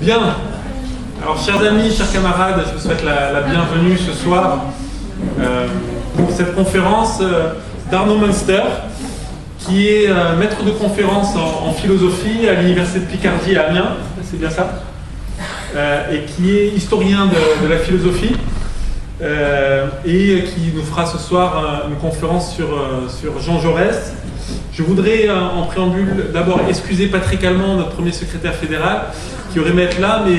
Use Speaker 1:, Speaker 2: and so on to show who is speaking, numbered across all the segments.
Speaker 1: Bien. Alors, chers amis, chers camarades, je vous souhaite la bienvenue ce soir pour cette conférence d'Arnaud Münster, qui est maître de conférence en philosophie à l'Université de Picardie à Amiens, c'est bien ça, et qui est historien de la philosophie, et qui nous fera ce soir une conférence sur Jean Jaurès. Je voudrais, en préambule, d'abord excuser Patrick Allemand, notre premier secrétaire fédéral, qui aurait aimé être là, mais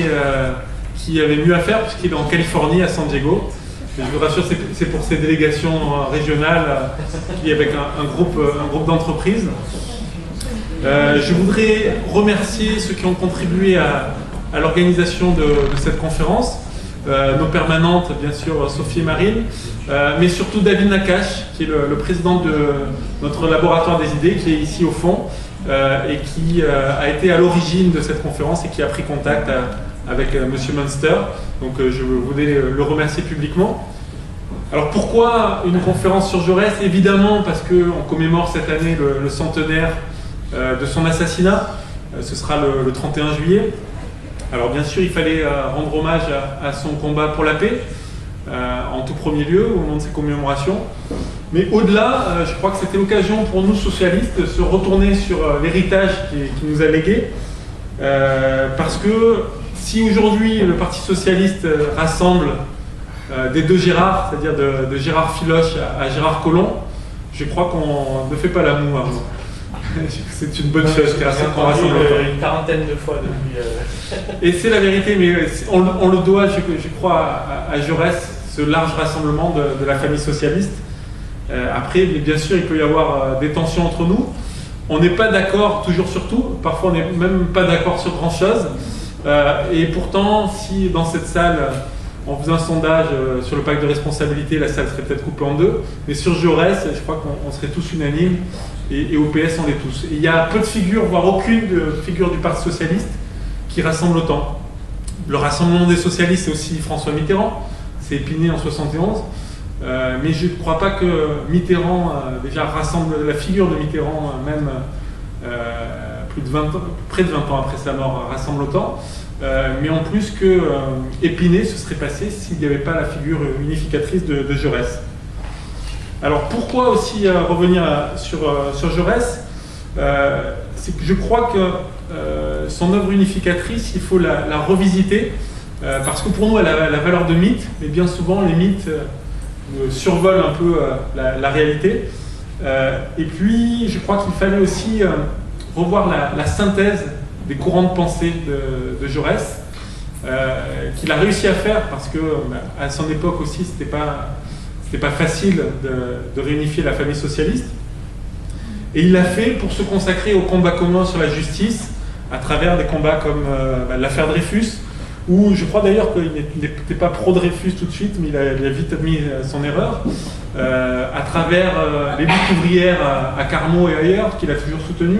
Speaker 1: qui avait mieux à faire, puisqu'il est en Californie, à San Diego. Et je vous rassure, c'est pour ces délégations régionales, qui est avec un groupe d'entreprises. Je voudrais remercier ceux qui ont contribué à l'organisation de cette conférence. Nos permanentes, bien sûr, Sophie et Marine, mais surtout David Nakache, qui est le président de notre laboratoire des idées, qui est ici au fond, et qui a été à l'origine de cette conférence et qui a pris contact avec Monsieur Münster. Donc je voulais le remercier publiquement. Alors pourquoi une conférence sur Jaurès? Évidemment parce qu'on commémore cette année le centenaire de son assassinat. Ce sera le 31 juillet. Alors bien sûr, il fallait rendre hommage à son combat pour la paix, en tout premier lieu, au moment de ces commémorations. Mais au-delà, je crois que c'était l'occasion pour nous, socialistes, de se retourner sur l'héritage qui nous a légué. Parce que si aujourd'hui le Parti Socialiste rassemble des deux Gérard, c'est-à-dire de Gérard Filoche à Gérard Collomb, je crois qu'on ne fait pas la moue. C'est une bonne chose qu'on rassemble
Speaker 2: une quarantaine de fois depuis.
Speaker 1: Et c'est la vérité, mais on le doit, je crois, à Jaurès, ce large rassemblement de la famille socialiste. Après, bien sûr, il peut y avoir des tensions entre nous. On n'est pas d'accord toujours sur tout, parfois on n'est même pas d'accord sur grand-chose. Et pourtant, si dans cette salle, on faisait un sondage sur le pacte de responsabilité, la salle serait peut-être coupée en deux. Mais sur Jaurès, je crois qu'on serait tous unanimes. Et au PS, on l'est tous. Et il y a peu de figures, voire aucune figure du Parti Socialiste qui rassemble autant. Le Rassemblement des Socialistes, c'est aussi François Mitterrand. C'est Épinay en 71. Mais je ne crois pas que Mitterrand, déjà rassemble la figure de Mitterrand, même près de 20 ans après sa mort, rassemble autant. Mais en plus que Épinay se serait passé s'il n'y avait pas la figure unificatrice de Jaurès. Alors pourquoi aussi revenir sur Jaurès? C'est que je crois que son œuvre unificatrice, il faut la revisiter, parce que pour nous elle a la valeur de mythe, mais bien souvent les mythes survolent un peu la réalité. Et puis je crois qu'il fallait aussi revoir la synthèse des courants de pensée de Jaurès, qu'il a réussi à faire, parce que à son époque aussi c'était pas facile de réunifier la famille socialiste. Et il l'a fait pour se consacrer au combat commun sur la justice, à travers des combats comme l'affaire Dreyfus, où je crois d'ailleurs qu'il n'était pas pro-Dreyfus tout de suite, mais il a vite admis son erreur, à travers les luttes ouvrières à Carnot et ailleurs, qu'il a toujours soutenu,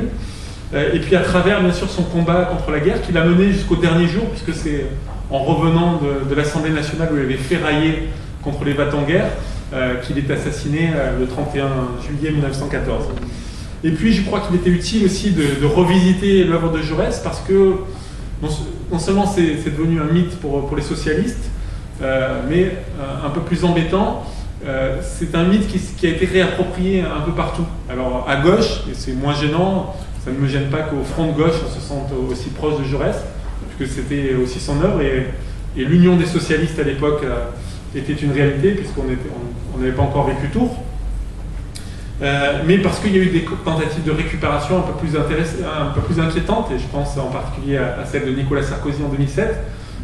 Speaker 1: et puis à travers bien sûr son combat contre la guerre, qu'il a mené jusqu'au dernier jour, puisque c'est en revenant de l'Assemblée nationale où il avait ferraillé contre les va-t-en-guerre, qu'il est assassiné le 31 juillet 1914. Et puis je crois qu'il était utile aussi de revisiter l'œuvre de Jaurès, parce que non seulement c'est devenu un mythe pour les socialistes, mais un peu plus embêtant, c'est un mythe qui a été réapproprié un peu partout. Alors à gauche, et c'est moins gênant, ça ne me gêne pas qu'au front de gauche on se sente aussi proche de Jaurès, puisque c'était aussi son œuvre, et l'union des socialistes à l'époque était une réalité, puisqu'on n'avait pas encore vécu Tours, mais parce qu'il y a eu des tentatives de récupération un peu plus inquiétantes, et je pense en particulier à celle de Nicolas Sarkozy en 2007,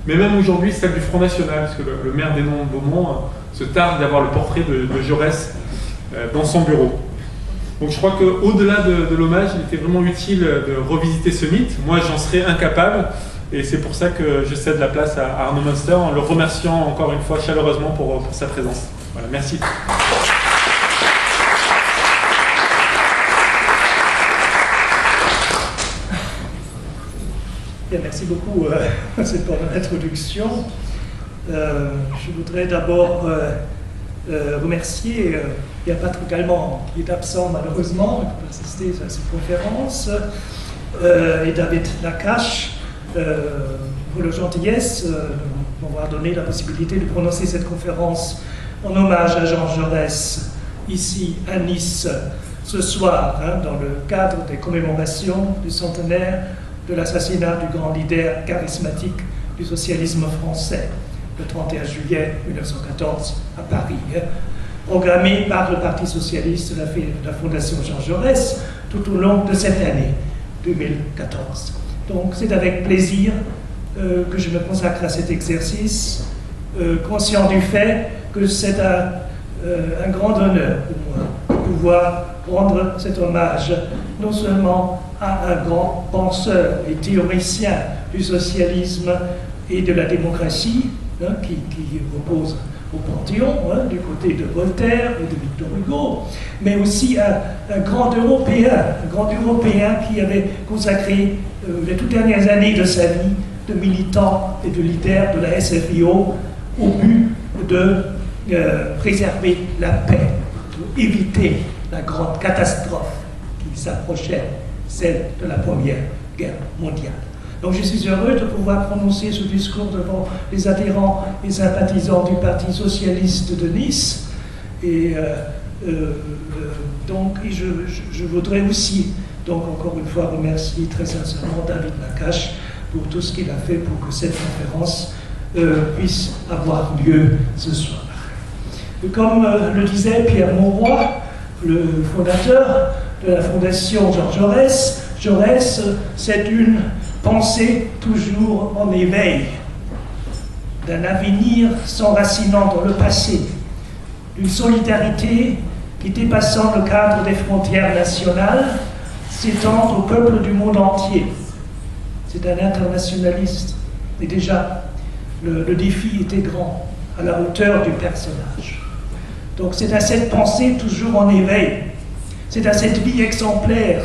Speaker 1: mais même aujourd'hui celle du Front National, parce que le maire d'Hénon-Beaumont se targue d'avoir le portrait de Jaurès dans son bureau. Donc je crois qu'au-delà de l'hommage, il était vraiment utile de revisiter ce mythe. Moi j'en serais incapable, et c'est pour ça que je cède la place à Arnaud Münster, en le remerciant encore une fois chaleureusement pour sa présence. Voilà, merci.
Speaker 3: Bien, merci beaucoup pour cette bonne introduction. Je voudrais d'abord remercier Pierre Patrick Allemand, qui est absent malheureusement, il peut assister à cette conférence, et David Nakache, pour la gentillesse de m'avoir donné la possibilité de prononcer cette conférence en hommage à Jean Jaurès, ici à Nice, ce soir, dans le cadre des commémorations du centenaire de l'assassinat du grand leader charismatique du socialisme français, le 31 juillet 1914 à Paris, programmé par le Parti socialiste de la Fondation Jean Jaurès tout au long de cette année 2014. Donc c'est avec plaisir que je me consacre à cet exercice, conscient du fait que c'est un grand honneur pour moi de pouvoir rendre cet hommage non seulement à un grand penseur et théoricien du socialisme et de la démocratie, qui repose au Panthéon, du côté de Voltaire et de Victor Hugo, mais aussi un grand Européen qui avait consacré les toutes dernières années de sa vie de militant et de leader de la SFIO au but de préserver la paix, d'éviter la grande catastrophe qui s'approchait, celle de la Première Guerre mondiale. Donc je suis heureux de pouvoir prononcer ce discours devant les adhérents et sympathisants du Parti socialiste de Nice. Et je voudrais aussi, donc encore une fois, remercier très sincèrement David Nakache pour tout ce qu'il a fait pour que cette conférence puisse avoir lieu ce soir. Comme le disait Pierre Mauroy, le fondateur de la Fondation Jean Jaurès, Jaurès, c'est une pensée toujours en éveil, d'un avenir s'enracinant dans le passé, d'une solidarité qui, dépassant le cadre des frontières nationales, s'étend au peuple du monde entier. C'est un internationaliste. Et déjà, le défi était grand, à la hauteur du personnage. Donc c'est à cette pensée toujours en éveil, c'est à cette vie exemplaire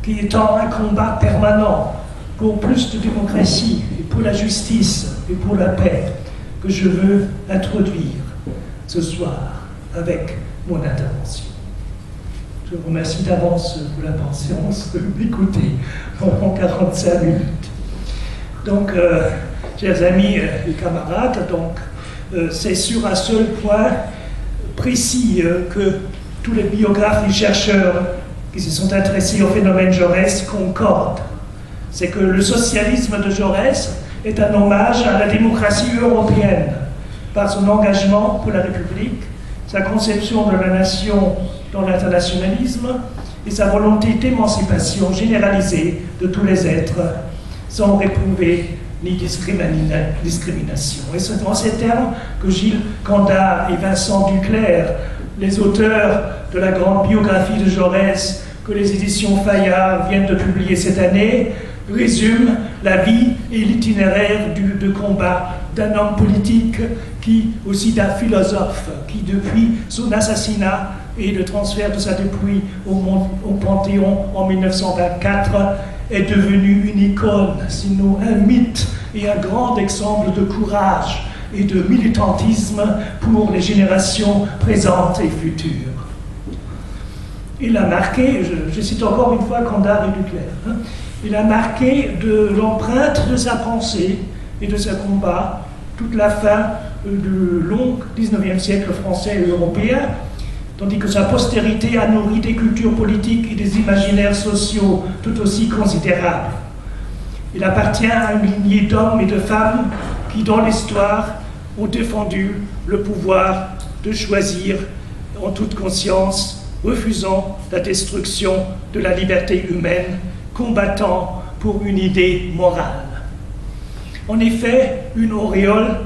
Speaker 3: qui étend un combat permanent pour plus de démocratie et pour la justice et pour la paix que je veux introduire ce soir avec mon intervention. Je vous remercie d'avance pour la patience de m'écouter pendant 45 minutes. Donc, chers amis et camarades, c'est sur un seul point précis que tous les biographes et chercheurs qui se sont intéressés au phénomène Jaurès concordent. C'est que le socialisme de Jaurès est un hommage à la démocratie européenne par son engagement pour la République, sa conception de la nation dans l'internationalisme et sa volonté d'émancipation généralisée de tous les êtres sans réprouver ni discrimination. Et c'est dans ces termes que Gilles Candard et Vincent Duclerc, les auteurs de la grande biographie de Jaurès que les éditions Fayard viennent de publier cette année, résument la vie et l'itinéraire de combat d'un homme politique qui, aussi d'un philosophe, qui depuis son assassinat et le transfert de sa dépouille au Panthéon en 1924, est devenu une icône, sinon un mythe et un grand exemple de courage et de militantisme pour les générations présentes et futures. Il a marqué, je cite encore une fois Candard et Duclerc, il a marqué de l'empreinte de sa pensée et de ses combats toute la fin du long 19e siècle français et européen, tandis que sa postérité a nourri des cultures politiques et des imaginaires sociaux tout aussi considérables. Il appartient à une lignée d'hommes et de femmes qui, dans l'histoire, ont défendu le pouvoir de choisir en toute conscience, refusant la destruction de la liberté humaine, combattant pour une idée morale. En effet, une auréole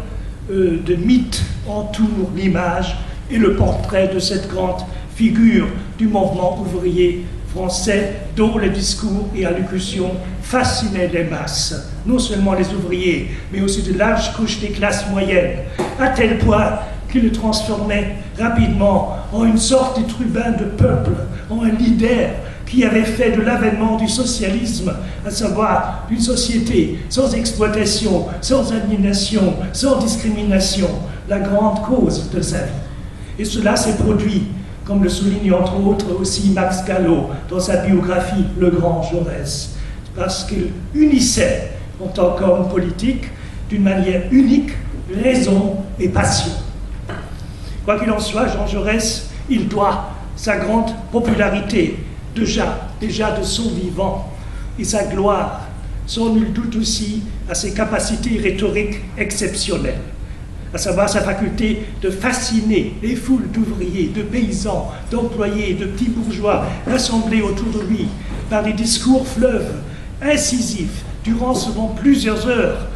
Speaker 3: de mythe entoure l'image et le portrait de cette grande figure du mouvement ouvrier français dont les discours et allocutions fascinaient les masses, non seulement les ouvriers, mais aussi de larges couches des classes moyennes, à tel point qu'il le transformait rapidement en une sorte de tribun de peuple, en un leader qui avait fait de l'avènement du socialisme, à savoir une société sans exploitation, sans aliénation, sans discrimination, la grande cause de sa vie. Et cela s'est produit, comme le souligne entre autres aussi Max Gallo dans sa biographie Le Grand Jaurès, parce qu'il unissait en tant qu'homme politique, d'une manière unique, raison et passion. Quoi qu'il en soit, Jean Jaurès, il doit sa grande popularité, déjà de son vivant, et sa gloire, sans nul doute aussi à ses capacités rhétoriques exceptionnelles, à savoir sa faculté de fasciner les foules d'ouvriers, de paysans, d'employés, de petits bourgeois rassemblés autour de lui par des discours fleuves, incisifs, durant souvent plusieurs heures,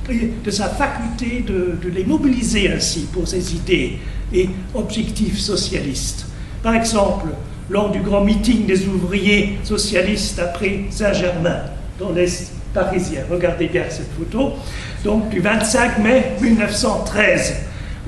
Speaker 3: et de sa faculté de les mobiliser ainsi pour ses idées et objectifs socialistes. Par exemple, lors du grand meeting des ouvriers socialistes après Saint-Germain, dans l'Est parisien. Regardez bien cette photo. Donc, du 25 mai 1913,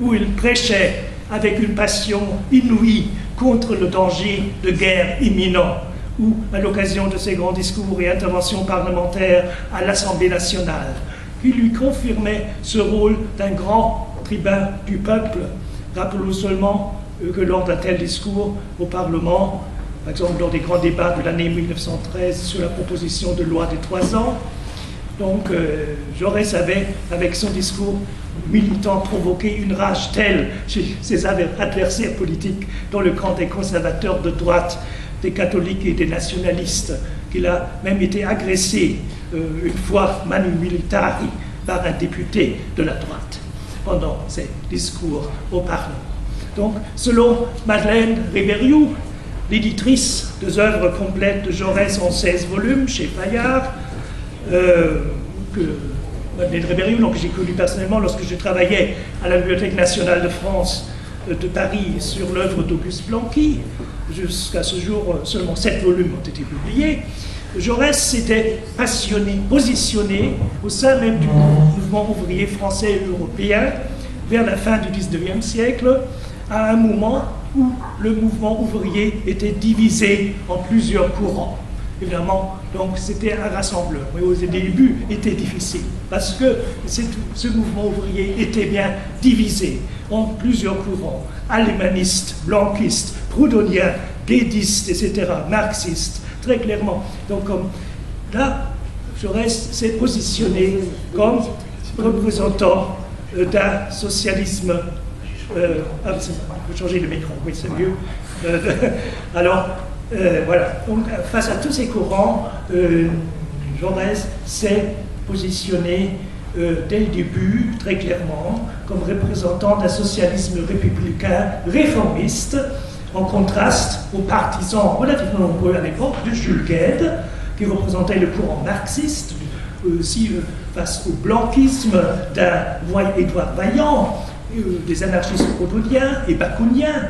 Speaker 3: où il prêchait avec une passion inouïe contre le danger de guerre imminent, ou à l'occasion de ses grands discours et interventions parlementaires à l'Assemblée nationale, qui lui confirmait ce rôle d'un grand tribun du peuple. Rappelons seulement que lors d'un tel discours au Parlement, par exemple lors des grands débats de l'année 1913 sur la proposition de loi des 3 ans, donc Jaurès avait, avec son discours militant, provoqué une rage telle chez ses adversaires politiques dans le camp des conservateurs de droite, des catholiques et des nationalistes, qu'il a même été agressé une fois manu militari par un député de la droite pendant ses discours au Parlement. Donc, selon Madeleine Rébériou, l'éditrice des œuvres complètes de Jaurès en 16 volumes chez Fayard, que Madeleine Rébériou, donc j'ai connu personnellement lorsque je travaillais à la Bibliothèque nationale de France de Paris sur l'œuvre d'Auguste Blanqui. Jusqu'à ce jour, seulement 7 volumes ont été publiés. Jaurès s'était passionné, positionné au sein même du mouvement ouvrier français et européen vers la fin du XIXe siècle, à un moment où le mouvement ouvrier était divisé en plusieurs courants. Évidemment, donc c'était un rassembleur, mais au début était difficile, parce que ce mouvement ouvrier était bien divisé en plusieurs courants, alémanistes, blanquistes, proudhoniens, guédistes, etc., marxistes, très clairement. Donc là, Jaurès s'est positionné comme représentant d'un socialisme. Il faut changer le micro, oui, c'est mieux. Voilà, donc face à tous ces courants, Jaurès s'est positionné dès le début, très clairement, comme représentant d'un socialisme républicain réformiste, en contraste aux partisans relativement nombreux à l'époque de Jules Guesde, qui représentait le courant marxiste, aussi face au blanquisme d'un Édouard Vaillant, des anarchistes proudhoniens et bakouniens,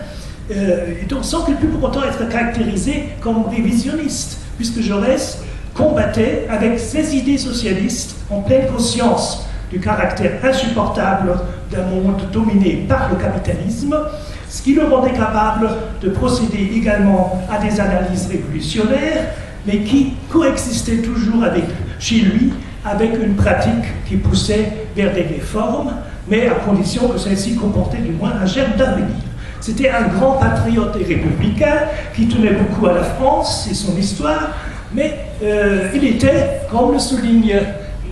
Speaker 3: et donc sans qu'il puisse pour autant être caractérisé comme révisionniste, puisque Jaurès combattait avec ses idées socialistes en pleine conscience du caractère insupportable d'un monde dominé par le capitalisme, ce qui le rendait capable de procéder également à des analyses révolutionnaires, mais qui coexistaient toujours chez lui avec une pratique qui poussait vers des réformes, mais à condition que celle-ci comportait du moins un germe d'avenir. C'était un grand patriote et républicain qui tenait beaucoup à la France et son histoire, mais il était, comme le souligne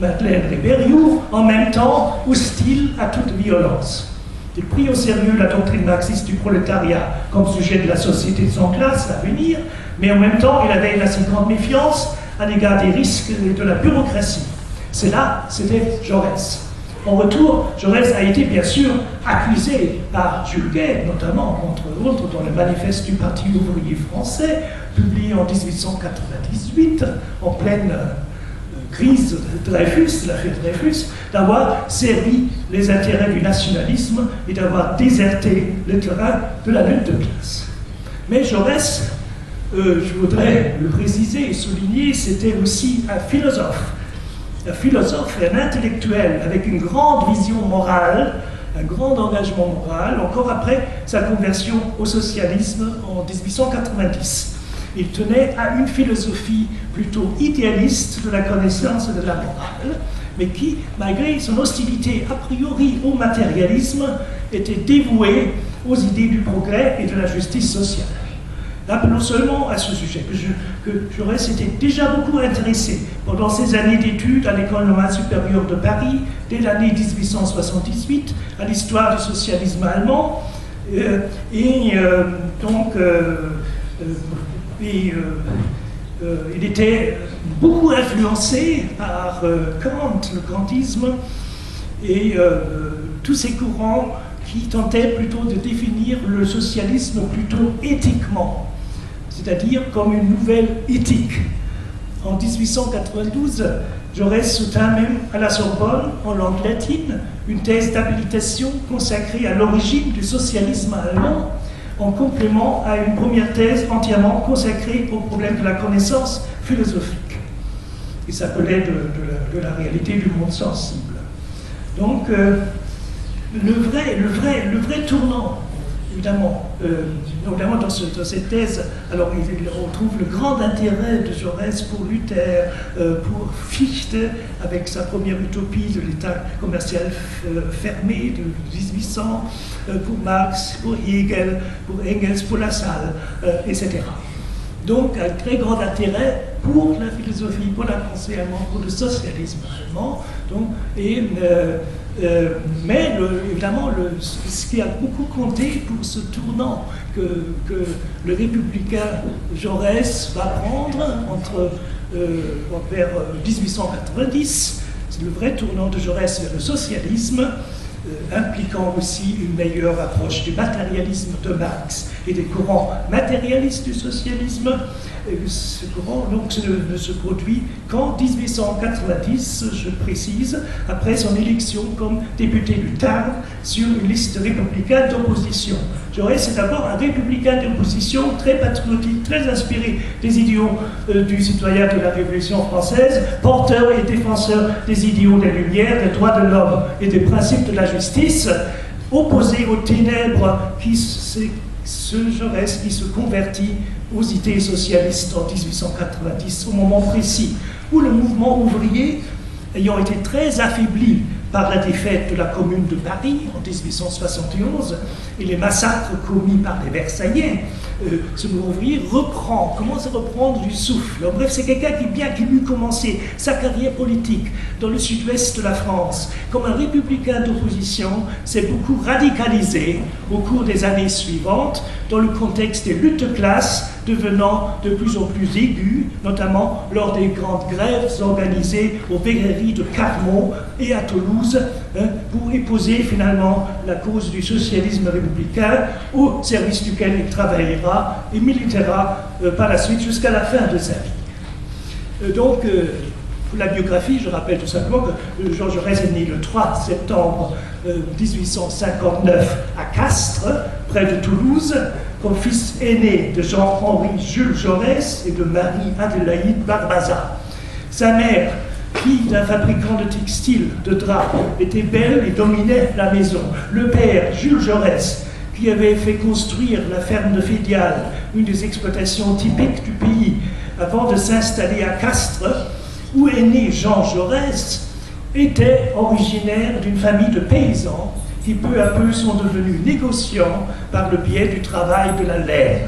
Speaker 3: Madeleine Rébériou, en même temps hostile à toute violence. Il prit au sérieux la doctrine marxiste du prolétariat comme sujet de la société sans classe à venir, mais en même temps il avait une assez grande méfiance à l'égard des risques de la bureaucratie. C'était Jaurès. En retour, Jaurès a été bien sûr accusé par Jules Guesde, notamment, entre autres, dans le manifeste du Parti ouvrier français, publié en 1898, en pleine crise de Dreyfus, l'affaire Dreyfus, d'avoir servi les intérêts du nationalisme et d'avoir déserté le terrain de la lutte de classe. Mais Jaurès, je voudrais le préciser et souligner, c'était aussi un philosophe et un intellectuel avec une grande vision morale, un grand engagement moral, encore après sa conversion au socialisme en 1890. Il tenait à une philosophie plutôt idéaliste de la connaissance et de la morale, mais qui, malgré son hostilité a priori au matérialisme, était dévoué aux idées du progrès et de la justice sociale. Rappelons seulement à ce sujet que Jaurès s'était déjà beaucoup intéressé pendant ses années d'études à l'École normale supérieure de Paris, dès l'année 1878, à l'histoire du socialisme allemand. Il était beaucoup influencé par Kant, le kantisme, et tous ces courants qui tentaient plutôt de définir le socialisme plutôt éthiquement, c'est-à-dire comme une nouvelle éthique. En 1892, Jaurès soutint même à la Sorbonne, en langue latine, une thèse d'habilitation consacrée à l'origine du socialisme allemand, en complément à une première thèse entièrement consacrée au problème de la connaissance philosophique, qui s'appelait de la réalité du monde sensible. Donc, le vrai tournant, évidemment, notamment dans cette thèse, alors on trouve le grand intérêt de Jaurès pour Luther, pour Fichte, avec sa première utopie de l'État commercial fermé de 1800, pour Marx, pour Hegel, pour Engels, pour Lassalle, etc. Donc un très grand intérêt pour la philosophie, pour la pensée allemande, pour le socialisme allemand. Donc, mais évidemment, ce qui a beaucoup compté pour ce tournant que le républicain Jaurès va prendre vers 1890, c'est le vrai tournant de Jaurès vers le socialisme, impliquant aussi une meilleure approche du matérialisme de Marx et des courants matérialistes du socialisme. Ce courant donc, ne se produit qu'en 1890, je précise, après son élection comme député du Tarn sur une liste républicaine d'opposition. Jaurès est d'abord un républicain d'opposition très patriotique, très inspiré des idéaux du citoyen de la Révolution française, porteur et défenseur des idéaux des Lumières, des droits de l'homme et des principes de la justice, opposé aux ténèbres Jaurès qui se convertit aux idées socialistes en 1890, au moment précis où le mouvement ouvrier, ayant été très affaibli par la défaite de la Commune de Paris en 1871 et les massacres commis par les Versaillais, ce mouvement ouvrier commence à reprendre du souffle. Bref, c'est quelqu'un qui, bien qu'il eût commencé sa carrière politique dans le sud-ouest de la France comme un républicain d'opposition, s'est beaucoup radicalisé au cours des années suivantes dans le contexte des luttes de classe devenant de plus en plus aiguës, notamment lors des grandes grèves organisées aux verreries de Carmont et à Toulouse, pour épouser finalement la cause du socialisme républicain, au service duquel il travaillera et militera par la suite jusqu'à la fin de sa vie. Donc, pour la biographie, je rappelle tout simplement que Georges Jaurès est né le 3 septembre 1859 à Castres, près de Toulouse, comme fils aîné de Jean-Henri Jules Jaurès et de Marie-Adélaïde Barbaza. Sa mère, fille d'un fabricant de textiles, de draps, était belle et dominait la maison. Le père, Jules Jaurès, qui avait fait construire la ferme de Fédial, une des exploitations typiques du pays, avant de s'installer à Castres, où est né Jean Jaurès, était originaire d'une famille de paysans qui peu à peu sont devenus négociants par le biais du travail de la laine.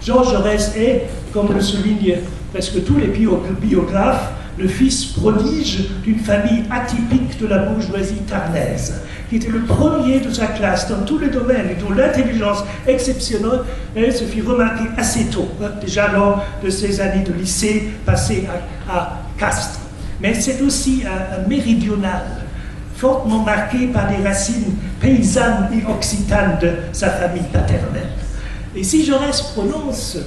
Speaker 3: Jean Jaurès est, comme le soulignent presque tous les biographes, le fils prodige d'une famille atypique de la bourgeoisie tarnaise, qui était le premier de sa classe dans tous les domaines et dont l'intelligence exceptionnelle se fit remarquer assez tôt, déjà lors de ses années de lycée passées à Castres. Mais c'est aussi un méridional, fortement marqué par les racines paysannes et occitanes de sa famille paternelle. Et si Jaurès prononce,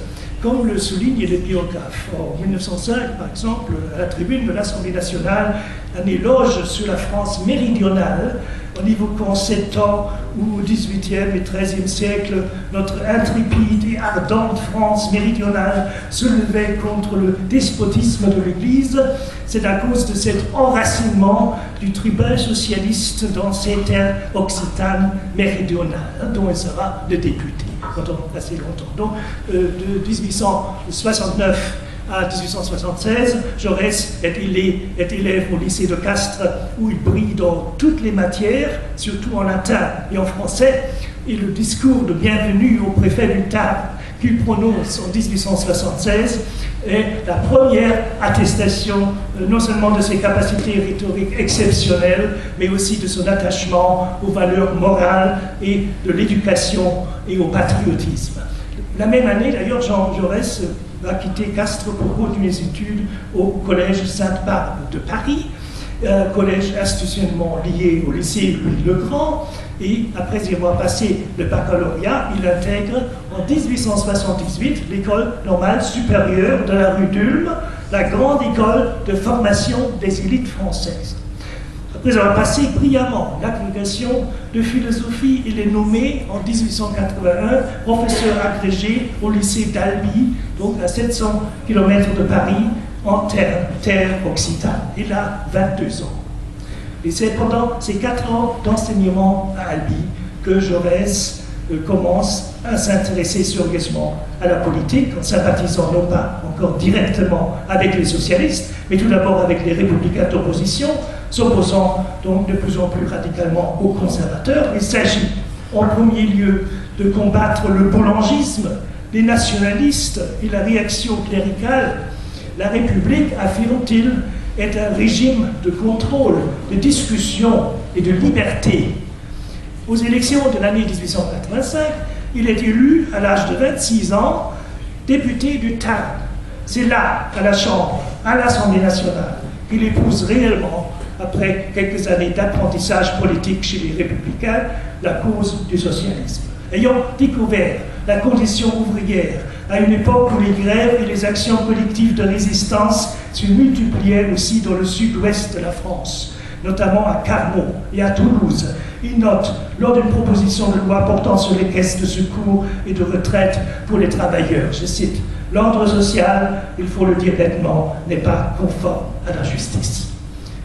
Speaker 3: comme le soulignent les biographes, en 1905, par exemple, à la tribune de l'Assemblée nationale, un éloge sur la France méridionale, en évoquant 7 ans où, au XVIIIe et XIIIe siècle, notre intrépide et ardente France méridionale se levait contre le despotisme de l'Église, c'est à cause de cet enracinement du tribun socialiste dans ces terres occitanes méridionales, dont il sera le député pendant assez longtemps. Donc, de 1869 à 1876, Jaurès est élève au lycée de Castres, où il brille dans toutes les matières, surtout en latin et en français, et le discours de bienvenue au préfet du Tarn, qu'il prononce en 1876 est la première attestation non seulement de ses capacités rhétoriques exceptionnelles, mais aussi de son attachement aux valeurs morales et de l'éducation et au patriotisme. La même année, d'ailleurs, Jean Jaurès va quitter Castres pour continuer ses études au Collège Sainte-Barbe de Paris, collège institutionnellement lié au lycée Louis-le-Grand, et après y avoir passé le baccalauréat, il intègre en 1878 l'école normale supérieure de la rue d'Ulm, la grande école de formation des élites françaises. Après avoir passé brillamment l'agrégation de philosophie, il est nommé en 1881 professeur agrégé au lycée d'Albi, donc à 700 km de Paris, en terre occitane. Il a 22 ans. Et c'est pendant ces 4 ans d'enseignement à Albi que Jaurès commence à s'intéresser sérieusement à la politique, en sympathisant non pas encore directement avec les socialistes, mais tout d'abord avec les républicains d'opposition, s'opposant donc de plus en plus radicalement aux conservateurs. Il s'agit en premier lieu de combattre le boulangisme, les nationalistes et la réaction cléricale. La République, affirme-t-il, est un régime de contrôle, de discussion et de liberté. Aux élections de l'année 1885, il est élu à l'âge de 26 ans député du Tarn. C'est là, à la Chambre, à l'Assemblée nationale, qu'il épouse réellement, après quelques années d'apprentissage politique chez les républicains, la cause du socialisme. Ayant découvert la condition ouvrière à une époque où les grèves et les actions collectives de résistance se multipliaient aussi dans le sud-ouest de la France, notamment à Carmaux et à Toulouse. Il note, lors d'une proposition de loi portant sur les caisses de secours et de retraite pour les travailleurs, je cite, « L'ordre social, il faut le dire nettement, n'est pas conforme à la justice. »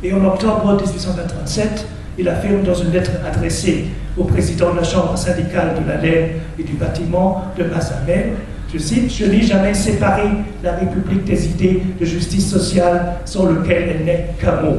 Speaker 3: Et en octobre 1887, il affirme dans une lettre adressée au président de la Chambre syndicale de la laine et du bâtiment de Mazamet, je cite, « Je n'ai jamais séparé la République des idées de justice sociale sans lequel elle n'est qu'un mot. »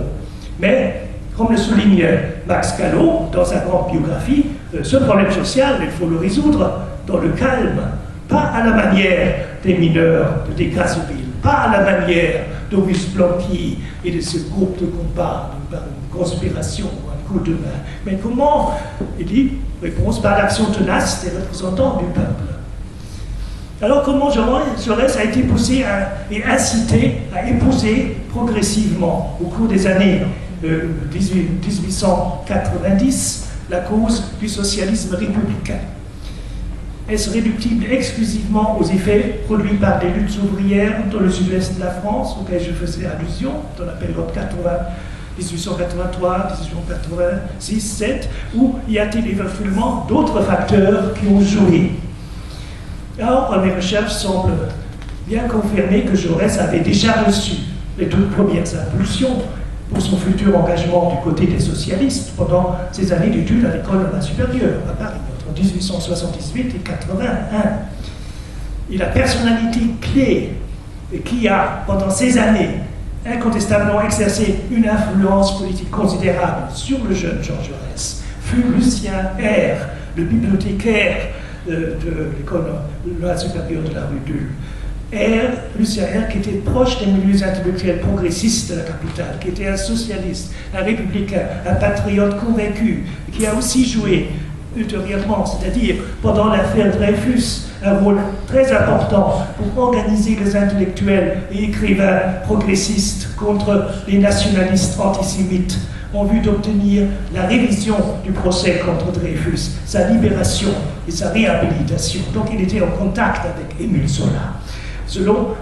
Speaker 3: Mais, comme le souligne Max Callot dans sa grande biographie, ce problème social, il faut le résoudre dans le calme, pas à la manière des mineurs de Descazeville, pas à la manière d'Auguste Blanqui et de ce groupe de combat, par une conspiration ou un coup de main. Mais comment, il dit, réponse par l'action tenace des représentants du peuple. Alors comment Jaurès a été poussé et incité à épouser progressivement, au cours des années 1890, la cause du socialisme républicain. Est-ce réductible exclusivement aux effets produits par des luttes ouvrières dans le sud-ouest de la France, auxquelles je faisais allusion, dans la période 1883, 1886, 7, ou y a-t-il éventuellement d'autres facteurs qui ont joué? Alors, mes recherches semblent bien confirmer que Jaurès avait déjà reçu les toutes premières impulsions pour son futur engagement du côté des socialistes pendant ses années d'études à l'école normale supérieure à Paris, entre 1878 et 1881. Et la personnalité clé qui a, pendant ces années, incontestablement exercé une influence politique considérable sur le jeune Jean Jaurès fut Lucien R., le bibliothécaire de l'école normale supérieure de la rue d'Ulm. Lucien R., qui était proche des milieux intellectuels progressistes de la capitale, qui était un socialiste, un républicain, un patriote convaincu, qui a aussi joué ultérieurement, c'est-à-dire pendant l'affaire Dreyfus, un rôle très important pour organiser les intellectuels et écrivains progressistes contre les nationalistes antisémites, en vue d'obtenir la révision du procès contre Dreyfus, sa libération et sa réhabilitation. Donc il était en contact avec Émile Zola. Selon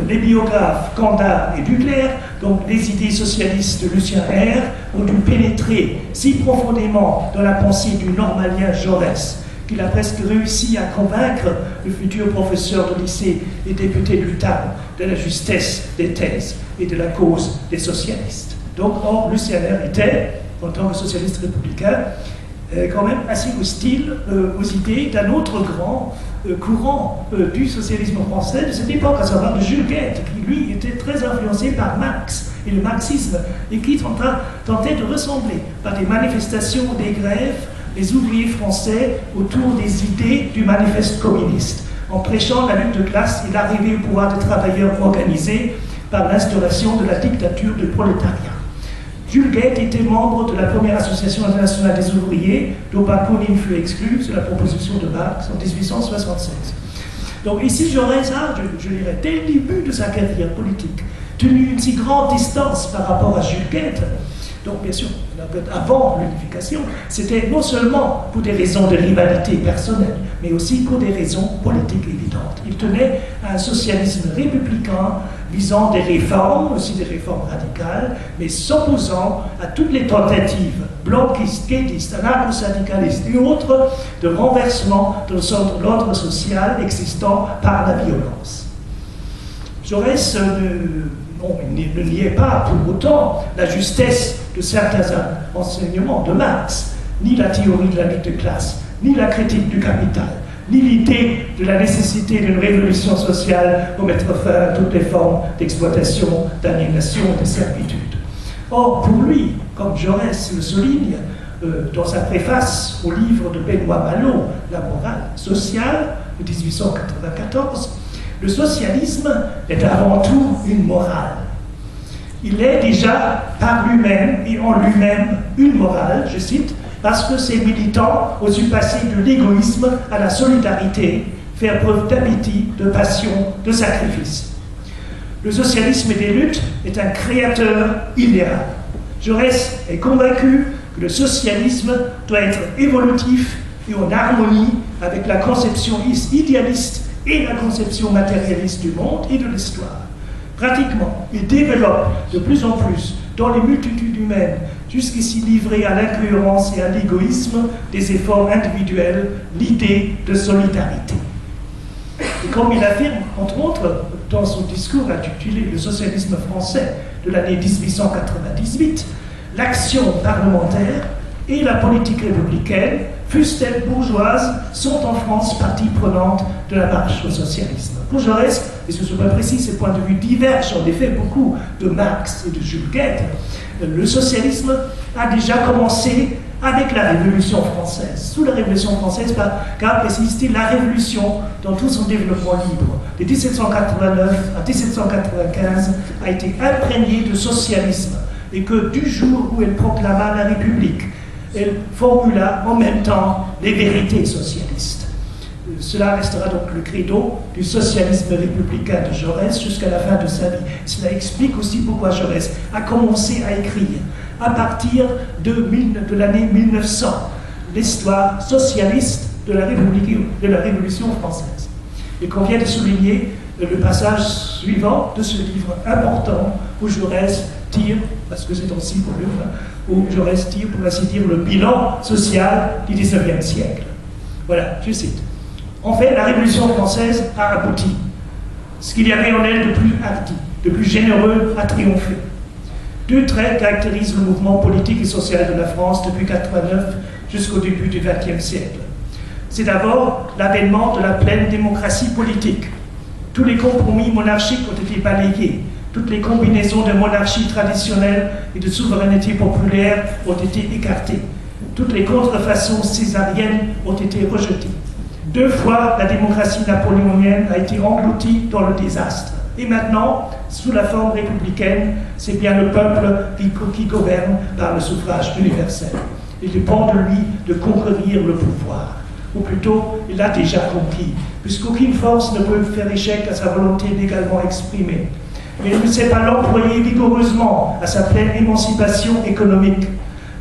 Speaker 3: les biographes Candard et Duclerc, donc les idées socialistes de Lucien R. ont dû pénétrer si profondément dans la pensée du normalien Jaurès qu'il a presque réussi à convaincre le futur professeur de lycée et député du Tarn de la justesse des thèses et de la cause des socialistes. Donc, or, Lucien R. était, en tant que socialiste républicain, quand même assez hostile aux idées d'un autre grand courant du socialisme français de cette époque, à savoir de Jules Guesde, qui lui était très influencé par Marx et le marxisme, et qui tentait de ressembler par des manifestations, des grèves, les ouvriers français autour des idées du manifeste communiste. En prêchant la lutte de classe et l'arrivée au pouvoir des travailleurs organisés par l'instauration de la dictature du prolétariat. Jules Guesde était membre de la première association internationale des ouvriers, dont Bakounine fut exclu sur la proposition de Marx en 1876. Donc ici, Jaurès a, je dirais, dès le début de sa carrière politique, tenu une si grande distance par rapport à Jules Guesde. Donc bien sûr, avant l'unification, c'était non seulement pour des raisons de rivalité personnelle, mais aussi pour des raisons politiques évidentes. Il tenait à un socialisme républicain visant des réformes, aussi des réformes radicales, mais s'opposant à toutes les tentatives blanquistes, guédistes, anarcho-syndicalistes et autres de renversement de l'ordre social existant par la violence. Jaurès ne niait pas pour autant la justesse de certains enseignements de Marx, ni la théorie de la lutte de classe, ni la critique du capital, ni l'idée de la nécessité d'une révolution sociale pour mettre fin à toutes les formes d'exploitation, d'aliénation, de servitude. Or, pour lui, comme Jaurès le souligne dans sa préface au livre de Benoît Malot, La morale sociale, de 1894, le socialisme est avant tout une morale. Il est déjà par lui-même et en lui-même une morale, je cite, parce que ses militants ont su passer de l'égoïsme à la solidarité, faire preuve d'appétit, de passion, de sacrifice. Le socialisme des luttes est un créateur idéal. Jaurès est convaincu que le socialisme doit être évolutif et en harmonie avec la conception idéaliste et la conception matérialiste du monde et de l'histoire. Pratiquement, il développe de plus en plus dans les multitudes humaines, jusqu'ici livrées à l'incohérence et à l'égoïsme des efforts individuels, l'idée de solidarité. Et comme il affirme, entre autres, dans son discours intitulé « Le socialisme français » de l'année 1898, l'action parlementaire et la politique républicaine, fussent-elles bourgeoises, sont en France partie prenante de la marche au socialisme. Pour Jaurès, et ce ne sont pas précis, ces points de vue divergent en effet beaucoup de Marx et de Jules Guesde, le socialisme a déjà commencé avec la Révolution française. Sous la Révolution française, car précisé la Révolution dans tout son développement libre, de 1789 à 1795, a été imprégnée de socialisme, et que du jour où elle proclama la République, elle formula en même temps les vérités socialistes. Cela restera donc le credo du socialisme républicain de Jaurès jusqu'à la fin de sa vie. Cela explique aussi pourquoi Jaurès a commencé à écrire, à partir de l'année 1900, l'histoire socialiste de la Révolution française. Il convient de souligner le passage suivant de ce livre important où Jaurès tire, parce que c'est aussi pour lui, où Jaurès tire, pour ainsi dire, le bilan social du XIXe siècle. Voilà, je cite. En fait, la Révolution française a abouti. Ce qu'il y avait en elle de plus hardi, de plus généreux a triomphé. Deux traits caractérisent le mouvement politique et social de la France depuis 1989 jusqu'au début du XXe siècle. C'est d'abord l'avènement de la pleine démocratie politique. Tous les compromis monarchiques ont été balayés. Toutes les combinaisons de monarchie traditionnelle et de souveraineté populaire ont été écartées. Toutes les contrefaçons césariennes ont été rejetées. 2 fois, la démocratie napoléonienne a été engloutie dans le désastre. Et maintenant, sous la forme républicaine, c'est bien le peuple qui gouverne par le suffrage universel. Il dépend de lui de conquérir le pouvoir. Ou plutôt, il l'a déjà conquis, puisqu'aucune force ne peut faire échec à sa volonté légalement exprimée. Mais il ne sait pas l'employer vigoureusement à sa pleine émancipation économique.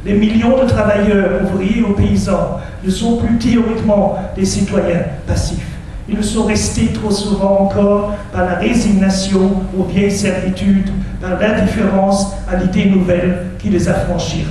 Speaker 3: Les millions de travailleurs, ouvriers ou paysans ne sont plus théoriquement des citoyens passifs. Ils le sont restés trop souvent encore par la résignation aux vieilles servitudes, par l'indifférence à l'idée nouvelle qui les affranchira.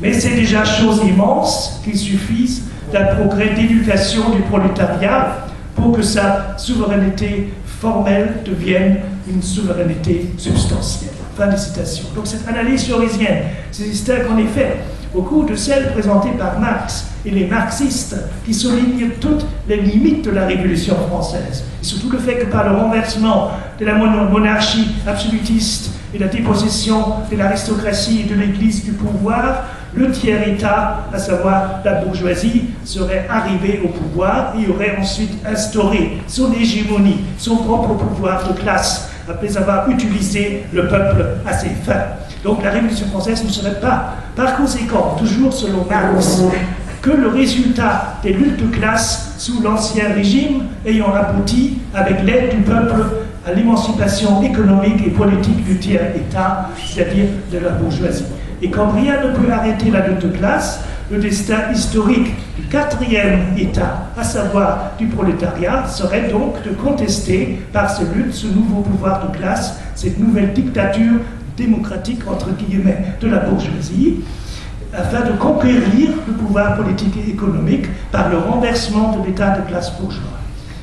Speaker 3: Mais c'est déjà chose immense qu'il suffise d'un progrès d'éducation du prolétariat pour que sa souveraineté formelle devienne une souveraineté substantielle. Fin de citation. Donc cette analyse jauresienne se distingue en effet beaucoup de celle présentée par Marx et les marxistes qui soulignent toutes les limites de la Révolution française. Et surtout le fait que par le renversement de la monarchie absolutiste et la dépossession de l'aristocratie et de l'Église du pouvoir, le tiers-État, à savoir la bourgeoisie, serait arrivé au pouvoir et aurait ensuite instauré son hégémonie, son propre pouvoir de classe, après avoir utilisé le peuple à ses fins. Donc la Révolution française ne serait pas, par conséquent, toujours selon Marx, que le résultat des luttes de classe sous l'Ancien Régime ayant abouti, avec l'aide du peuple, à l'émancipation économique et politique du tiers-État, c'est-à-dire de la bourgeoisie. Et comme rien ne peut arrêter la lutte de classe, le destin historique du quatrième État, à savoir du prolétariat, serait donc de contester par ces luttes ce nouveau pouvoir de classe, cette nouvelle dictature démocratique, entre guillemets, de la bourgeoisie, afin de conquérir le pouvoir politique et économique par le renversement de l'état de classe bourgeoise.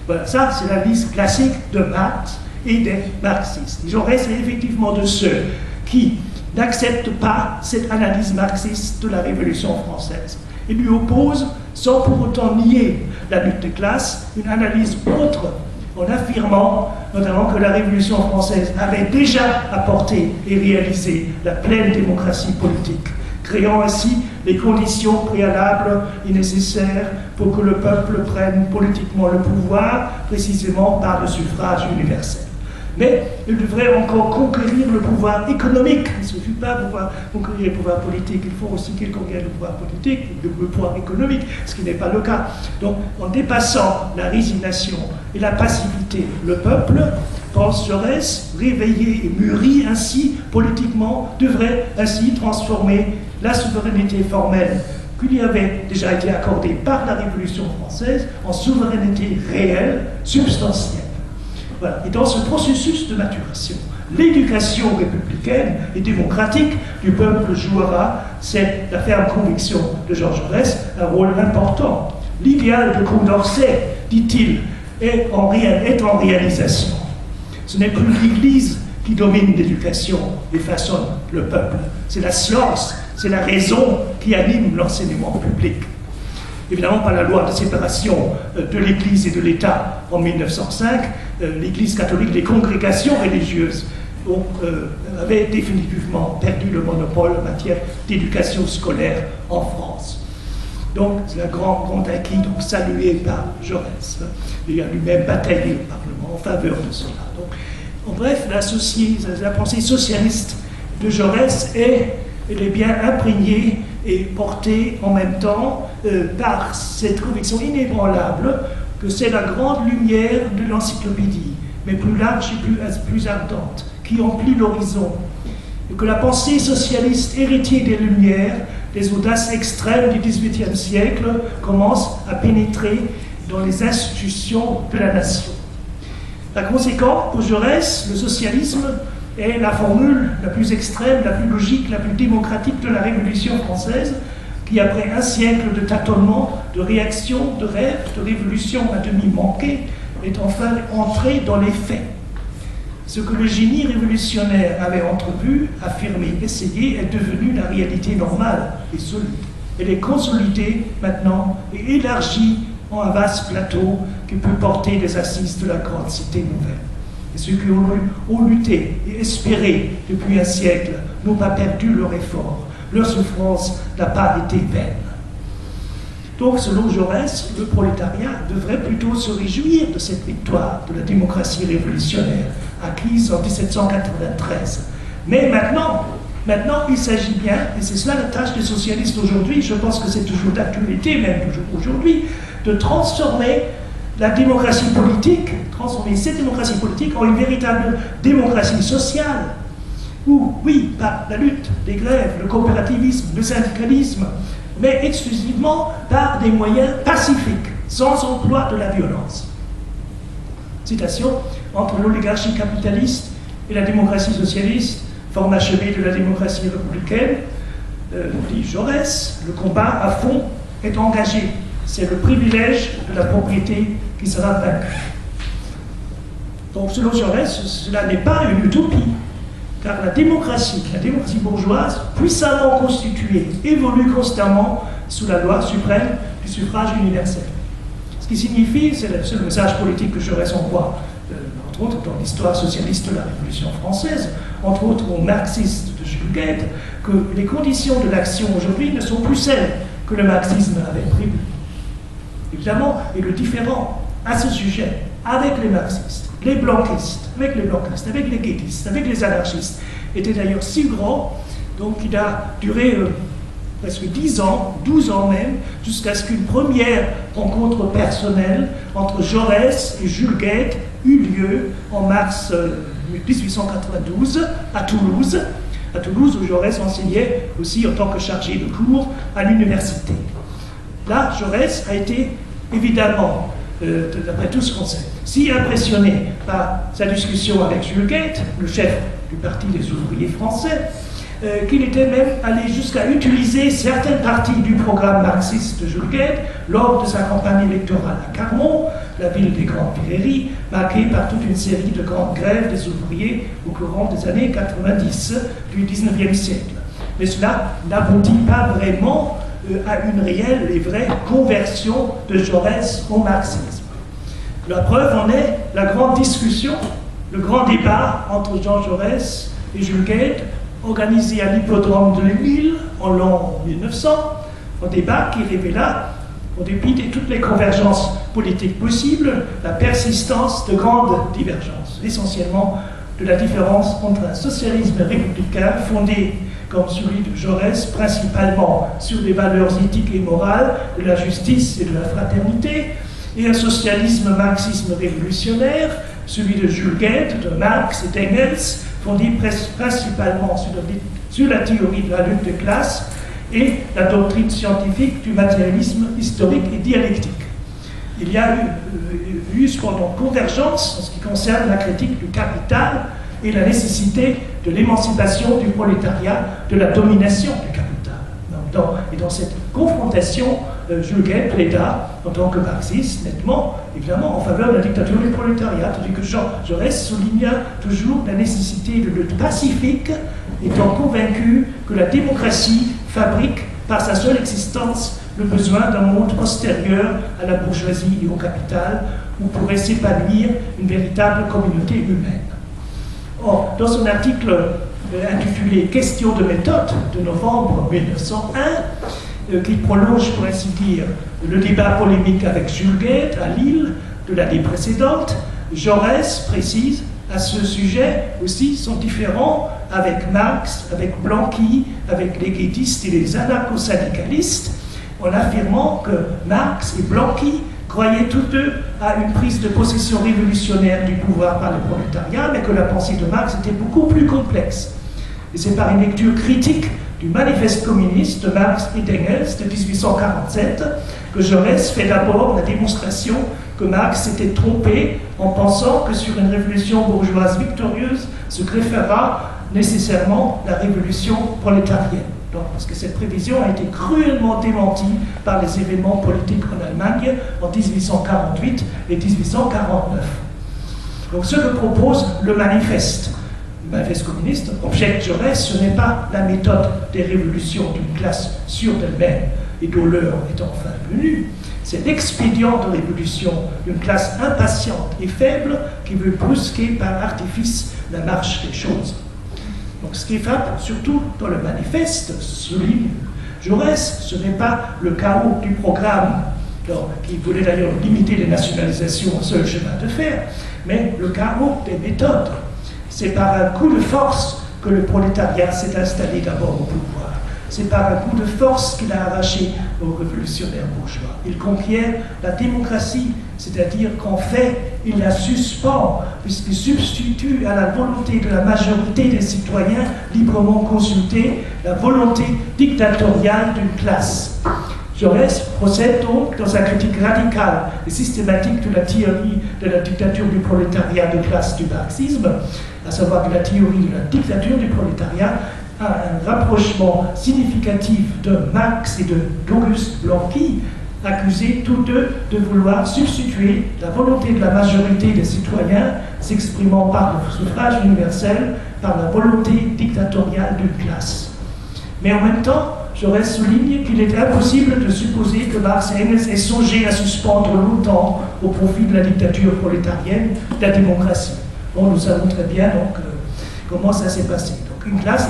Speaker 3: Voilà, ça c'est la liste classique de Marx et des marxistes. Jaurès est effectivement de ceux qui n'acceptent pas cette analyse marxiste de la Révolution française. Il lui oppose, sans pour autant nier la lutte de classe, une analyse autre, en affirmant notamment que la Révolution française avait déjà apporté et réalisé la pleine démocratie politique, créant ainsi les conditions préalables et nécessaires pour que le peuple prenne politiquement le pouvoir, précisément par le suffrage universel. Mais il devrait encore conquérir le pouvoir économique. Il ne suffit pas de conquérir le pouvoir politique, il faut aussi qu'il conquiert le pouvoir politique, le pouvoir économique, ce qui n'est pas le cas. Donc, en dépassant la résignation et la passivité, le peuple, pense Jaurès, réveillé et mûri ainsi politiquement, devrait ainsi transformer la souveraineté formelle qui lui avait déjà été accordée par la Révolution française en souveraineté réelle, substantielle. Voilà. Et dans ce processus de maturation, l'éducation républicaine et démocratique du peuple jouera, c'est la ferme conviction de Georges Jaurès, un rôle important. L'idéal de Condorcet, dit-il, est en réalisation. Ce n'est plus l'Église qui domine l'éducation et façonne le peuple. C'est la science, c'est la raison qui anime l'enseignement public. Évidemment, par la loi de séparation de l'Église et de l'État en 1905, l'Église catholique, les congrégations religieuses avaient définitivement perdu le monopole en matière d'éducation scolaire en France. Donc, c'est un grand acquis, donc salué par Jaurès. Il a lui-même bataillé au Parlement en faveur de cela. Donc, en bref, la pensée socialiste de Jaurès elle est bien imprégnée et portée en même temps par cette conviction inébranlable que c'est la grande lumière de l'encyclopédie, mais plus large et plus ardente, qui emplit l'horizon, et que la pensée socialiste héritier des Lumières, des audaces extrêmes du XVIIIe siècle, commence à pénétrer dans les institutions de la nation. Par conséquent, pour Jaurès, le socialisme est la formule la plus extrême, la plus logique, la plus démocratique de la Révolution française, qui, après un siècle de tâtonnements, de réactions, de rêves, de révolutions à demi manquées, est enfin entré dans les faits. Ce que le génie révolutionnaire avait entrevu, affirmé, essayé, est devenu la réalité normale et solide. Elle est consolidée maintenant et élargie en un vaste plateau qui peut porter les assises de la grande cité nouvelle. Et ceux qui ont lutté et espéré depuis un siècle n'ont pas perdu leur effort. Leur souffrance n'a pas été vaine. Donc, selon Jaurès, le prolétariat devrait plutôt se réjouir de cette victoire de la démocratie révolutionnaire acquise en 1793. Mais maintenant, il s'agit bien, et c'est cela la tâche des socialistes aujourd'hui, je pense que c'est toujours d'actualité, même toujours aujourd'hui, de transformer la démocratie politique, transformer cette démocratie politique en une véritable démocratie sociale, où, oui, par la lutte, les grèves, le coopérativisme, le syndicalisme, mais exclusivement par des moyens pacifiques, sans emploi de la violence. Citation, entre l'oligarchie capitaliste et la démocratie socialiste, forme achevée de la démocratie républicaine, dit Jaurès, le combat à fond est engagé. C'est le privilège de la propriété qui sera vaincu. Donc, selon Jaurès, cela n'est pas une utopie, car la démocratie bourgeoise, puissamment constituée, évolue constamment sous la loi suprême du suffrage universel. Ce qui signifie, c'est le message politique que Jaurès envoie entre autres dans l'histoire socialiste de la Révolution française, entre autres aux marxistes de Jules Guesde, que les conditions de l'action aujourd'hui ne sont plus celles que le marxisme avait prévues. Évidemment, et le différent à ce sujet, avec les marxistes, les blanquistes, avec les guettistes, avec les anarchistes, était d'ailleurs si grand, donc il a duré presque 10 ans, 12 ans même, jusqu'à ce qu'une première rencontre personnelle entre Jaurès et Jules Guesde eut lieu en mars 1892 à Toulouse, où Jaurès enseignait aussi en tant que chargé de cours à l'université. Là, Jaurès a été évidemment, d'après tout ce qu'on sait, si impressionné par sa discussion avec Jules Guesde, le chef du Parti des ouvriers français, qu'il était même allé jusqu'à utiliser certaines parties du programme marxiste de Jules Guesde lors de sa campagne électorale à Carmont, la ville des Grandes Prairies, marquée par toute une série de grandes grèves des ouvriers au courant des années 90 du 19e siècle. Mais cela n'aboutit pas vraiment à une réelle et vraie conversion de Jaurès au marxisme. La preuve en est la grande discussion, le grand débat entre Jean Jaurès et Jules Guesde, organisé à l'hippodrome de l'Émile en l'an 1900, un débat qui révéla, en dépit de toutes les convergences politiques possibles, la persistance de grandes divergences, essentiellement de la différence entre un socialisme républicain fondé, comme celui de Jaurès, principalement sur les valeurs éthiques et morales de la justice et de la fraternité, et un socialisme marxisme révolutionnaire, celui de Jules Guesde, de Marx et d'Engels, fondé principalement sur la théorie de la lutte des classes et la doctrine scientifique du matérialisme historique et dialectique. Il y a eu cependant convergence en ce qui concerne la critique du capital et la nécessité de l'émancipation du prolétariat, de la domination du capital. Et dans cette confrontation, Jules Guesde plaida, en tant que marxiste, nettement, évidemment, en faveur de la dictature du prolétariat, tandis que Jean Jaurès souligna toujours la nécessité de lutte pacifique, étant convaincu que la démocratie fabrique, par sa seule existence, le besoin d'un monde postérieur à la bourgeoisie et au capital, où pourrait s'épanouir une véritable communauté humaine. Or, dans son article intitulé « Questions de méthode » de novembre 1901, qui prolonge, pour ainsi dire, le débat polémique avec Jules Guesde à Lille de l'année précédente, Jaurès précise à ce sujet aussi son différend avec Marx, avec Blanqui, avec les guettistes et les anarcho-syndicalistes, en affirmant que Marx et Blanqui croyaient tous deux à une prise de possession révolutionnaire du pouvoir par le prolétariat, mais que la pensée de Marx était beaucoup plus complexe. Et c'est par une lecture critique du manifeste communiste de Marx et d'Engels de 1847 que Jaurès fait d'abord la démonstration que Marx s'était trompé en pensant que sur une révolution bourgeoise victorieuse se greffera nécessairement la révolution prolétarienne. Donc, parce que cette prévision a été cruellement démentie par les événements politiques en Allemagne en 1848 et 1849. Donc ce que propose le manifeste communiste, objecte Jaurès, ce n'est pas la méthode des révolutions d'une classe sûre d'elle-même et dont l'heure est enfin venue, c'est l'expédient de révolution d'une classe impatiente et faible qui veut brusquer par artifice la marche des choses. Donc ce qui frappe surtout dans le manifeste, souligne Jaurès, ce n'est pas le chaos du programme, qui voulait d'ailleurs limiter les nationalisations au seul chemin de fer, mais le chaos des méthodes. C'est par un coup de force que le prolétariat s'est installé d'abord au pouvoir. C'est par un coup de force qu'il a arraché aux révolutionnaires bourgeois. Il conquiert la démocratie, c'est-à-dire qu'en fait, il la suspend, puisqu'il substitue à la volonté de la majorité des citoyens librement consultés la volonté dictatoriale d'une classe. Jaurès procède donc dans sa critique radicale et systématique de la théorie de la dictature du prolétariat de classe du marxisme, à savoir que la théorie de la dictature du prolétariat a un rapprochement significatif de Marx et d'Auguste Blanqui, accusés tous deux de vouloir substituer la volonté de la majorité des citoyens s'exprimant par le suffrage universel par la volonté dictatoriale d'une classe. Mais en même temps, Jaurès souligne qu'il est impossible de supposer que Marx et Engels aient songé à suspendre l'OTAN au profit de la dictature prolétarienne de la démocratie. Bon, nous savons très bien donc comment ça s'est passé. Donc une classe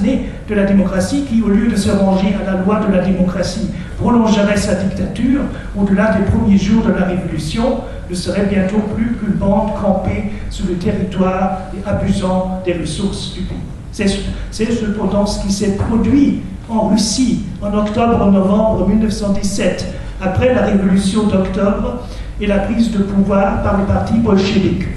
Speaker 3: née de la démocratie qui, au lieu de se ranger à la loi de la démocratie, prolongerait sa dictature au-delà des premiers jours de la Révolution, ne serait bientôt plus qu'une bande campée sur le territoire et abusant des ressources du pays. C'est cependant ce qui s'est produit en Russie en octobre-novembre 1917, après la Révolution d'octobre et la prise de pouvoir par le parti bolchevique.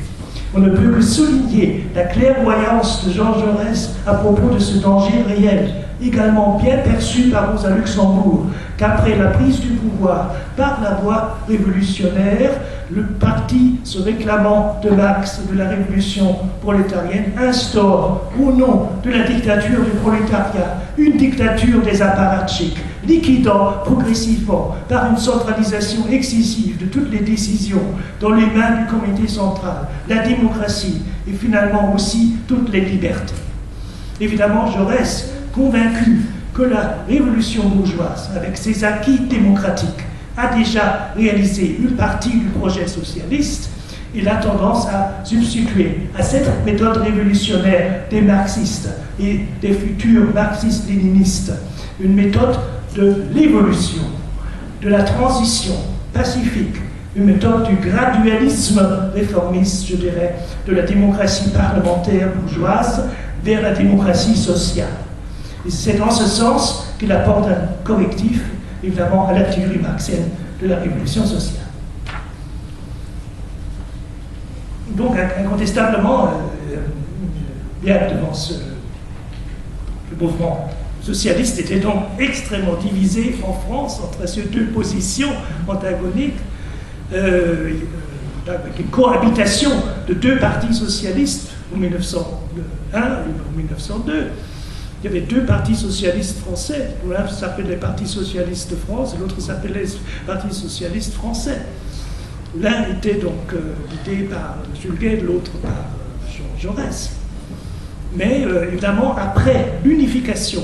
Speaker 3: On ne peut que souligner la clairvoyance de Jean Jaurès à propos de ce danger réel, également bien perçu par Rosa Luxembourg, qu'après la prise du pouvoir par la voie révolutionnaire, le parti se réclamant de Marx et de la révolution prolétarienne instaure, au nom de la dictature du prolétariat, une dictature des apparatchiks, liquidant progressivement par une centralisation excessive de toutes les décisions dans les mains du comité central, la démocratie et finalement aussi toutes les libertés. Évidemment, Jaurès, convaincu que la révolution bourgeoise, avec ses acquis démocratiques, a déjà réalisé une partie du projet socialiste, il a tendance à substituer à cette méthode révolutionnaire des marxistes et des futurs marxistes-léninistes une méthode de l'évolution, de la transition pacifique, une méthode du gradualisme réformiste, je dirais, de la démocratie parlementaire bourgeoise vers la démocratie sociale. Et c'est dans ce sens qu'il apporte un correctif, évidemment, à la théorie marxienne de la révolution sociale. Donc, incontestablement, bien devant le mouvement socialiste était donc extrêmement divisé en France entre ces deux positions antagoniques, avec une cohabitation de deux partis socialistes en 1901 et en 1902. Il y avait deux partis socialistes français. L'un s'appelait les partis socialistes de France et l'autre s'appelait les partis socialistes français. L'un était donc guidé par Jules Guesde, l'autre par Jean Jaurès. Mais évidemment, après l'unification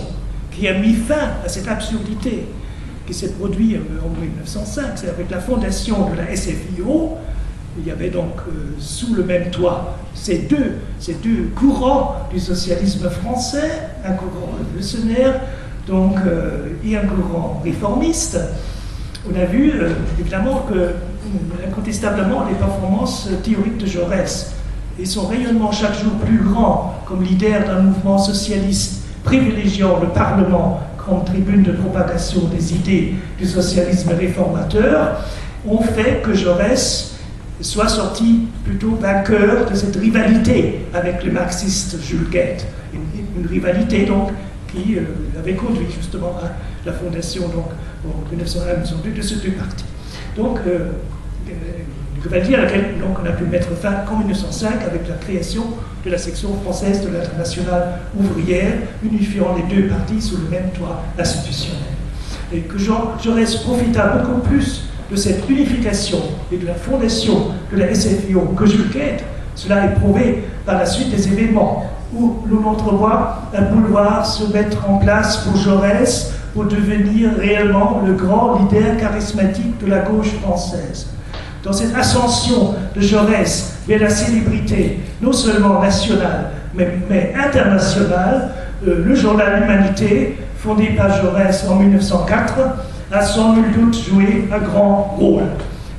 Speaker 3: qui a mis fin à cette absurdité qui s'est produite en 1905, c'est avec la fondation de la SFIO, il y avait donc sous le même toit ces deux courants du socialisme français, un courant révolutionnaire donc, et un courant réformiste. On a vu évidemment que incontestablement les performances théoriques de Jaurès et son rayonnement chaque jour plus grand comme leader d'un mouvement socialiste privilégiant le Parlement comme tribune de propagation des idées du socialisme réformateur ont fait que Jaurès soit sorti plutôt vainqueur de cette rivalité avec le marxiste Jules Guesde. Une rivalité donc qui avait conduit justement à la fondation donc, en 1901-1902 de ces deux partis. Donc, une rivalité à laquelle donc, on a pu mettre fin qu'en 1905 avec la création de la section française de l'Internationale ouvrière, unifiant les deux partis sous le même toit institutionnel. Et que Jaurès profita beaucoup plus de cette unification et de la fondation de la SFIO que Jules Guesde. Cela est prouvé par la suite des événements où l'on entrevoit un boulevard se mettre en place pour Jaurès pour devenir réellement le grand leader charismatique de la gauche française. Dans cette ascension de Jaurès vers la célébrité, non seulement nationale, mais internationale, le journal L'Humanité, fondé par Jaurès en 1904, a sans nul doute joué un grand rôle.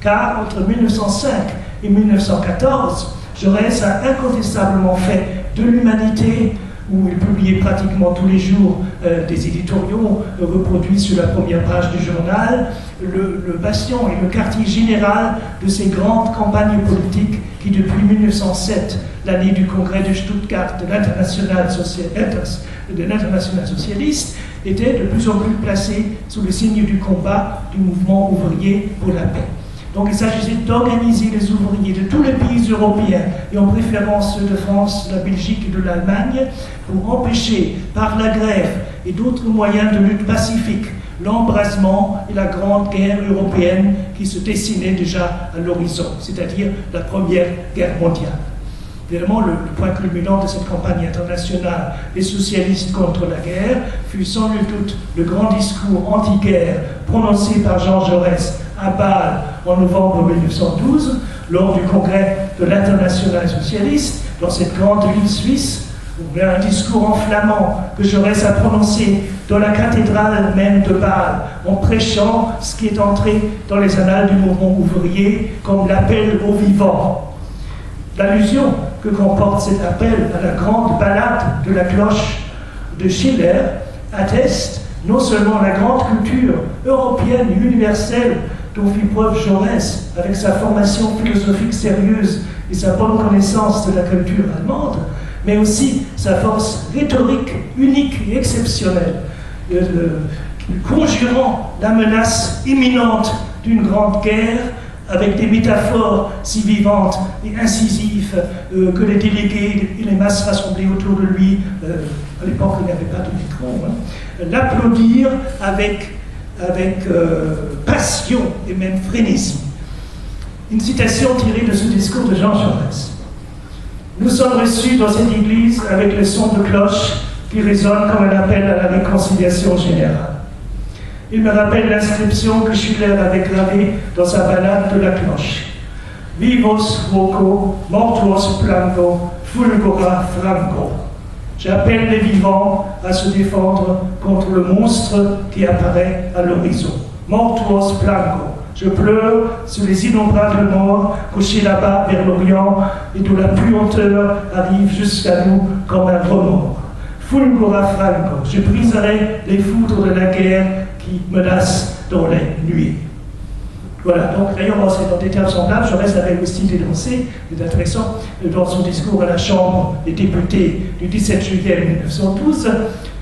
Speaker 3: Car entre 1905 et 1914, Jaurès a incontestablement fait de l'Humanité, où il publiait pratiquement tous les jours des éditoriaux reproduits sur la première page du journal, le bastion et le quartier général de ces grandes campagnes politiques qui, depuis 1907, l'année du congrès de Stuttgart de l'Internationale socialiste, étaient de plus en plus placés sous le signe du combat du mouvement ouvrier pour la paix. Donc il s'agissait d'organiser les ouvriers de tous les pays européens, et en préférence ceux de France, de la Belgique et de l'Allemagne, pour empêcher, par la grève et d'autres moyens de lutte pacifique, l'embrasement et la grande guerre européenne qui se dessinait déjà à l'horizon, c'est-à-dire la Première Guerre mondiale. Évidemment, le point culminant de cette campagne internationale des socialistes contre la guerre fut sans nul doute le grand discours anti-guerre prononcé par Jean Jaurès à Bâle en novembre 1912, lors du congrès de l'Internationale socialiste, dans cette grande ville suisse, où il y a un discours en flamand que Jaurès a prononcé dans la cathédrale même de Bâle, en prêchant ce qui est entré dans les annales du mouvement ouvrier comme l'appel au vivant. L'allusion que comporte cet appel à la grande ballade de la cloche de Schiller atteste non seulement la grande culture européenne et universelle dont fit preuve Jaurès avec sa formation philosophique sérieuse et sa bonne connaissance de la culture allemande, mais aussi sa force rhétorique unique et exceptionnelle, conjurant la menace imminente d'une grande guerre avec des métaphores si vivantes et incisives que les délégués et les masses rassemblées autour de lui, à l'époque il n'y avait pas de micro, l'applaudirent avec passion et même frénésie. Une citation tirée de ce discours de Jean Jaurès. Nous sommes reçus dans cette église avec le son de cloche qui résonne comme un appel à la réconciliation générale. Il me rappelle l'inscription que Schiller avait gravée dans sa ballade de la cloche. Vivos voco, mortuos plango, fulgora franco. J'appelle les vivants à se défendre contre le monstre qui apparaît à l'horizon. Mortuos plango. Je pleure sur les innombrables morts couchés là-bas vers l'Orient et d'où la puanteur arrive jusqu'à nous comme un remords. Fulgora franco. Je briserai les foudres de la guerre qui menacent dans les nuées. Voilà, donc d'ailleurs, c'est dans des termes semblables, Jaurès avait aussi dénoncé, c'est intéressant, dans son discours à la Chambre des députés du 17 juillet 1912,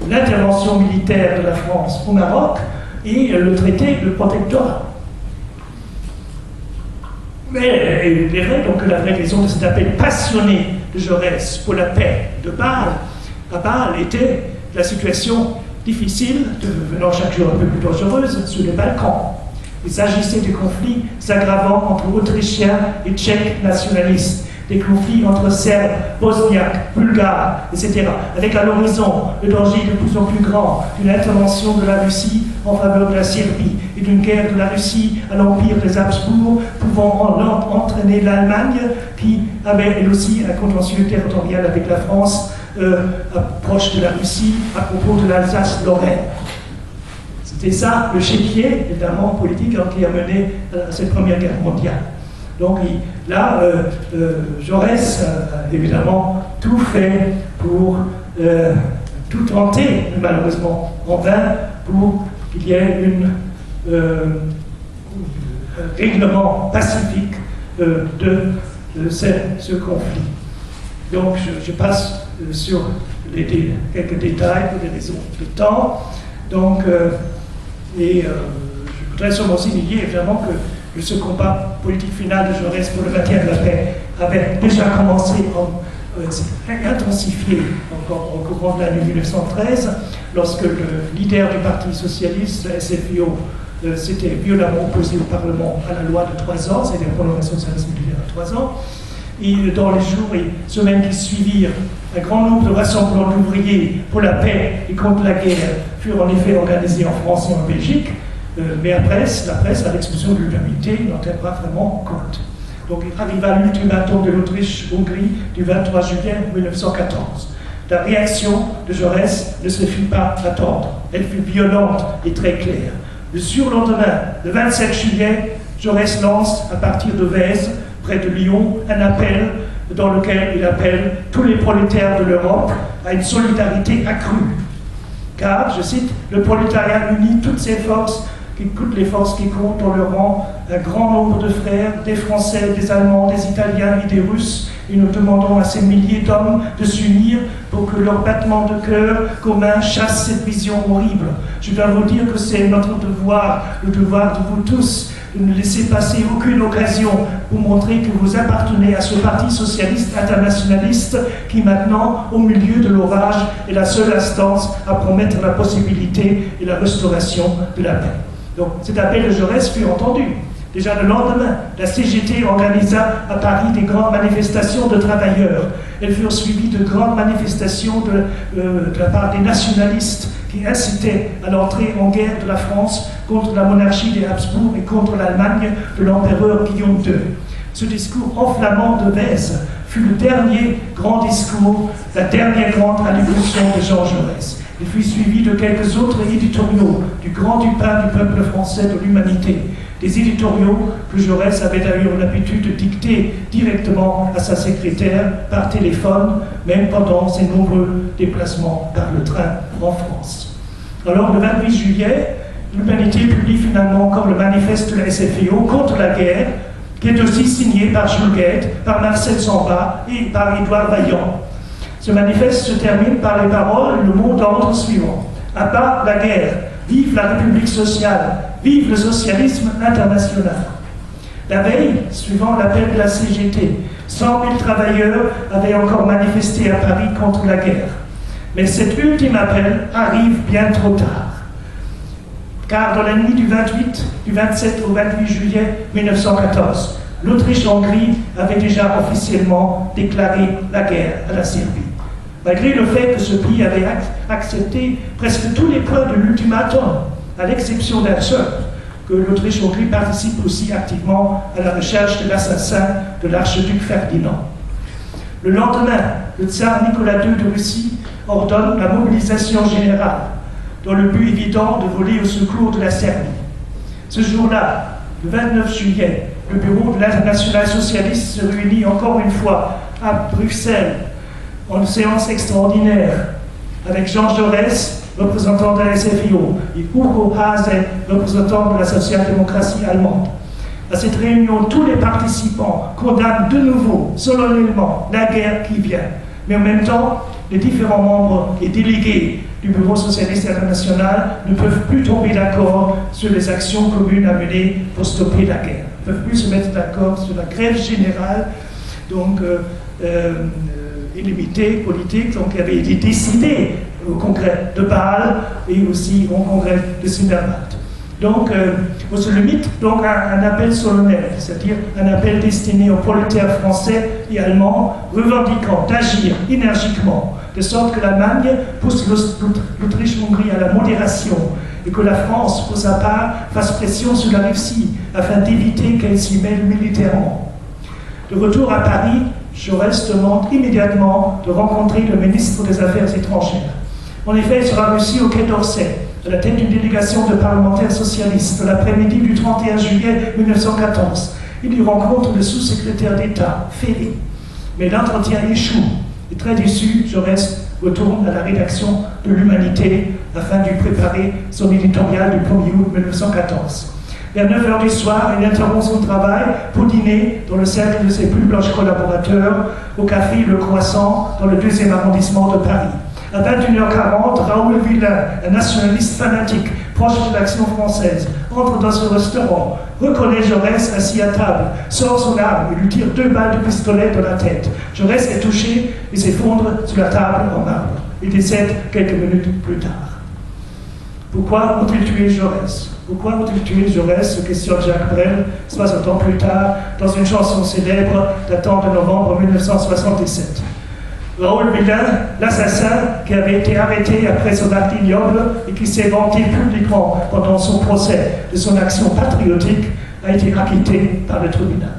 Speaker 3: l'intervention militaire de la France au Maroc et le traité de protectorat. Mais il est vrai donc que la vraie raison de cet appel passionné de Jaurès pour la paix de Bâle, à Bâle, était la situation difficile, devenant chaque jour un peu plus dangereuse, sur les Balkans. Il s'agissait de conflits s'aggravant entre Autrichiens et Tchèques nationalistes, des conflits entre Serbes, Bosniaques, Bulgares, etc., avec à l'horizon le danger de plus en plus grand d'une intervention de la Russie en faveur de la Serbie et d'une guerre de la Russie à l'empire des Habsbourg, pouvant entraîner l'Allemagne, qui avait elle aussi un contentieux territorial avec la France, proche de la Russie, à propos de l'Alsace-Lorraine. C'était ça, le chéquier, évidemment, politique qui a mené à cette Première Guerre mondiale. Donc là, Jaurès a évidemment tout fait pour tout tenter, malheureusement en vain, pour qu'il y ait un règlement pacifique de ce conflit. Donc je passe sur quelques détails pour des raisons de temps. Donc, je voudrais seulement signaler évidemment que ce combat politique final de Jaurès pour le maintien de la paix avait déjà commencé, intensifié encore au courant de l'année 1913, lorsque le leader du Parti socialiste, SFIO, s'était violemment opposé au Parlement à la loi de 3 ans, c'est-à-dire la prolongation du service militaire à 3 ans. Et dans les jours et semaines qui suivirent, un grand nombre de rassemblements d'ouvriers pour la paix et contre la guerre furent en effet organisés en France et en Belgique, mais la presse, à l'expression de l'unanimité, n'en tient pas vraiment compte. Donc il arriva l'ultimatum de l'Autriche-Hongrie du 23 juillet 1914. La réaction de Jaurès ne se fit pas attendre. Elle fut violente et très claire. Le surlendemain, le 27 juillet, Jaurès lance, à partir de Vèze, près de Lyon, un appel dans lequel il appelle tous les prolétaires de l'Europe à une solidarité accrue. Car, je cite, le prolétariat unit toutes les forces qui comptent dans le rang, un grand nombre de frères, des Français, des Allemands, des Italiens et des Russes, et nous demandons à ces milliers d'hommes de s'unir pour que leur battement de cœur commun chasse cette vision horrible. Je dois vous dire que c'est notre devoir, le devoir de vous tous, de ne laisser passer aucune occasion pour montrer que vous appartenez à ce parti socialiste internationaliste qui maintenant, au milieu de l'orage, est la seule instance à promettre la possibilité et la restauration de la paix. Donc cet appel de Jaurès fut entendu. Déjà le lendemain, la CGT organisa à Paris des grandes manifestations de travailleurs. Elles furent suivies de grandes manifestations de la part des nationalistes qui incitaient à l'entrée en guerre de la France contre la monarchie des Habsbourg et contre l'Allemagne de l'empereur Guillaume II. Ce discours enflammant de Bèze fut le dernier grand discours, la dernière grande allocution de Jean Jaurès. Il fut suivi de quelques autres éditoriaux du grand du pain du peuple français de l'humanité. Des éditoriaux que Jaurès avait d'ailleurs l'habitude de dicter directement à sa secrétaire par téléphone, même pendant ses nombreux déplacements par le train en France. Alors, le 28 juillet, l'Humanité publie finalement encore le manifeste de la SFIO contre la guerre, qui est aussi signé par Jules Guesde, par Marcel Zamba et par Édouard Vaillant. Ce manifeste se termine par les paroles, le mot d'ordre suivant. À bas la guerre, vive la République sociale, vive le socialisme international. La veille, suivant l'appel de la CGT, 100 000 travailleurs avaient encore manifesté à Paris contre la guerre. Mais cet ultime appel arrive bien trop tard. Car dans la nuit du 27 au 28 juillet 1914, l'Autriche-Hongrie avait déjà officiellement déclaré la guerre à la Serbie. Malgré le fait que ce pays avait accepté presque tous les points de l'ultimatum, à l'exception d'un seul, que l'Autriche-Hongrie participe aussi activement à la recherche de l'assassin de l'archiduc Ferdinand. Le lendemain, le tsar Nicolas II de Russie ordonne la mobilisation générale, dans le but évident de voler au secours de la Serbie. Ce jour-là, le 29 juillet, le bureau de l'Internationale socialiste se réunit encore une fois à Bruxelles, en séance extraordinaire, avec Jean Jaurès, représentant de la SFIO, et Hugo Haase, représentant de la social-démocratie allemande. À cette réunion, tous les participants condamnent de nouveau, solennellement, la guerre qui vient. Mais en même temps, les différents membres et délégués du Bureau socialiste international ne peuvent plus tomber d'accord sur les actions communes à mener pour stopper la guerre. Ils ne peuvent plus se mettre d'accord sur la grève générale, donc illimitée, politique, donc qui avait été décidée au congrès de Bâle et aussi au congrès de Zimmerwald. Donc, on se limite donc à un appel solennel, c'est-à-dire un appel destiné aux prolétaires français et allemands revendiquant d'agir énergiquement, de sorte que l'Allemagne pousse l'Autriche-Hongrie à la modération et que la France, pour sa part, fasse pression sur la Russie afin d'éviter qu'elle s'y mêle militairement. De retour à Paris, Jaurès demande immédiatement de rencontrer le ministre des Affaires étrangères. En effet, il sera reçu au Quai d'Orsay, à la tête d'une délégation de parlementaires socialistes, l'après-midi du 31 juillet 1914. Il y rencontre le sous-secrétaire d'État, Ferry. Mais l'entretien échoue. Et très déçu, Jaurès retourne à la rédaction de l'Humanité afin de préparer son éditorial du 1er août 1914. Vers 9h du soir, il interrompt son travail pour dîner dans le cercle de ses plus proches collaborateurs au café Le Croissant dans le 2e arrondissement de Paris. À 21h40, Raoul Villain, un nationaliste fanatique, proche de l'Action française, entre dans ce restaurant, reconnaît Jaurès assis à table, sort son arme et lui tire 2 balles de pistolet dans la tête. Jaurès est touché et s'effondre sur la table en marbre. Il décède quelques minutes plus tard. Pourquoi ont-ils tué Jaurès? Pourquoi ont-ils tué Jaurès se questionne Jacques Brel, 60 ans plus tard, dans une chanson célèbre datant de novembre 1977. Raoul Villain, l'assassin qui avait été arrêté après son acte ignoble et qui s'est vanté publiquement pendant son procès de son action patriotique, a été acquitté par le tribunal.